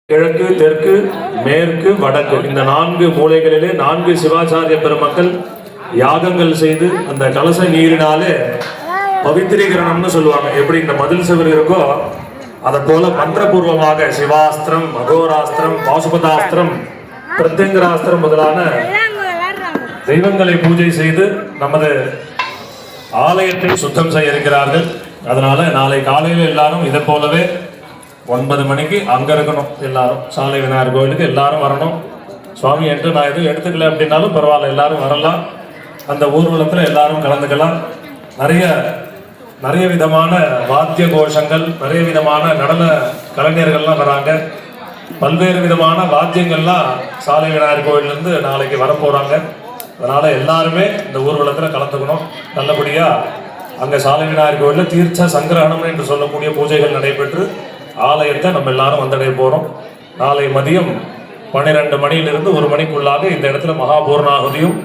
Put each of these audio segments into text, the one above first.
கிழக்கு, தெற்கு, மேற்கு, வடக்கு இந்த 4 மூலைகளிலே 4 சிவாச்சாரிய பெருமக்கள் யாகங்கள் செய்து அந்த கலச நீரினாலே பவித்திரீகரணம்னு சொல்லுவாங்க. எப்படி இந்த மதில் சுவர் இருக்கோ அதை போல மந்திரபூர்வமாக சிவாஸ்திரம், அகோராஸ்திரம், பாசுபதாஸ்திரம், பிரத்யங்கராஸ்திரம் முதலான தெய்வங்களை பூஜை செய்து நமது ஆலயத்தை சுத்தம் செய்ய இருக்கிறார்கள். அதனால நாளை காலையில் எல்லாரும் இதை போலவே 9 மணிக்கு அங்கே இருக்கணும். எல்லாரும் சாலை விநாயகர் கோயிலுக்கு எல்லாரும் வரணும். சுவாமி என்று நான் எதுவும் எடுத்துக்கல அப்படின்னாலும் பரவாயில்ல, எல்லாரும் வரலாம். அந்த ஊர்வலத்தில் எல்லாரும் கலந்துக்கலாம். நிறைய விதமான வாத்திய கோஷங்கள், நிறைய விதமான நடன கலைஞர்கள்லாம் வராங்க. பல்வேறு விதமான வாத்தியங்கள்லாம் சாலை விநாயகர் கோயிலேருந்து நாளைக்கு வரப்போகிறாங்க. அதனால் எல்லாருமே இந்த ஊர்வலத்தில் கலந்துக்கணும். நல்லபடியாக அங்கே சாலை விநாயகர் கோயிலில் தீர்த்த சங்கிரகணம் என்று சொல்லக்கூடிய பூஜைகள் நடைபெற்று ஆலயத்தை நம்ம எல்லாரும் வந்தடைய போகிறோம். நாளை மதியம் 12 மணியிலிருந்து 1 மணிக்குள்ளாக இந்த இடத்துல மகாபூர்ணாகுதியும்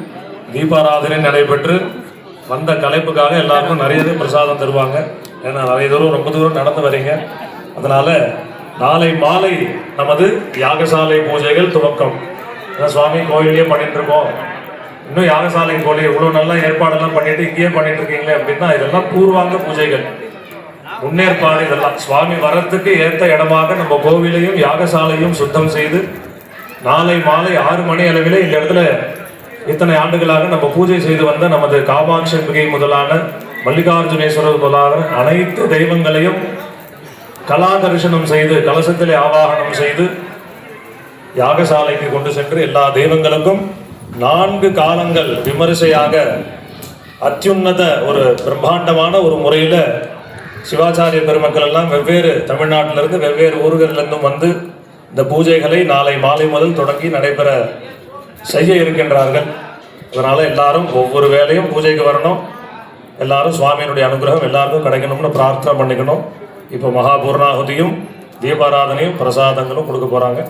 தீபாராதனையும் நடைபெற்று வந்த கலைப்புக்காக எல்லாருக்கும் நிறையவே பிரசாதம் தருவாங்க. ஏன்னா நிறைய தூரம் ரொம்ப தூரம் நடந்து வரீங்க. அதனால் நாளை மாலை நமது யாகசாலை பூஜைகள் துவக்கம். சுவாமி கோயிலே பண்ணிட்டு இருக்கோம், இன்னும் யாகசாலை கோயில் இவ்வளோ நல்லா ஏற்பாடெல்லாம் பண்ணிட்டு இங்கேயே பண்ணிட்டு இருக்கீங்களே அப்படின்னா இதெல்லாம் பூர்வாங்க பூஜைகள், முன்னேற்பாடு. இதெல்லாம் சுவாமி வரத்துக்கு ஏற்ற இடமாக நம்ம கோவிலையும் யாகசாலையும் சுத்தம் செய்து நாளை மாலை 6 மணி அளவில் இந்த இடத்துல இத்தனை ஆண்டுகளாக நம்ம பூஜை செய்து வந்த நமது காமாட்சி அம்பிகை முதலான மல்லிகார்ஜுனேஸ்வரர் முதலான அனைத்து தெய்வங்களையும் கலா தரிசனம் செய்து கலசத்திலே ஆவாகனம் செய்து யாகசாலைக்கு கொண்டு சென்று எல்லா தெய்வங்களுக்கும் 4 காலங்கள் விமரிசையாக அத்யுன்னத ஒரு பிரம்மாண்டமான ஒரு முறையில் சிவாச்சாரிய பெருமக்கள் எல்லாம் வெவ்வேறு தமிழ்நாட்டிலிருந்து வெவ்வேறு ஊர்களிலிருந்தும் வந்து இந்த பூஜைகளை நாளை மாலை முதல் தொடங்கி நடைபெற செய்ய இருக்கின்றார்கள். அதனால் எல்லாரும் ஒவ்வொரு வேளையும் பூஜைக்கு வரணும். எல்லாரும் சுவாமியினுடைய அனுகிரகம் எல்லாருக்கும் கிடைக்கணும்னு பிரார்த்தனை பண்ணிக்கணும். இப்போ மகாபூர்ணாகுதியும் தீபாராதனையும் பிரசாதங்களும் கொடுக்க போகிறாங்க.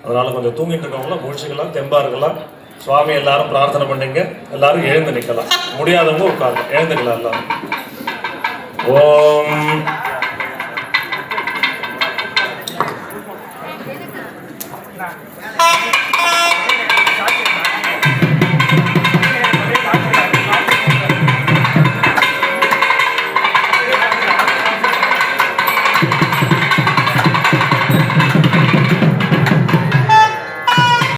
அதனால் கொஞ்சம் தூங்கிட்டு இருக்கவங்களாம் முழிச்சுக்கலாம், தெம்பாக இருக்கலாம். சுவாமி எல்லாரும் பிரார்த்தனை பண்ணிங்க. எல்லாரும் எழுந்து நிற்கலாம், முடியாதவங்க உட்காருங்க, எழுந்துக்கலாம் எல்லாரும். ஓம்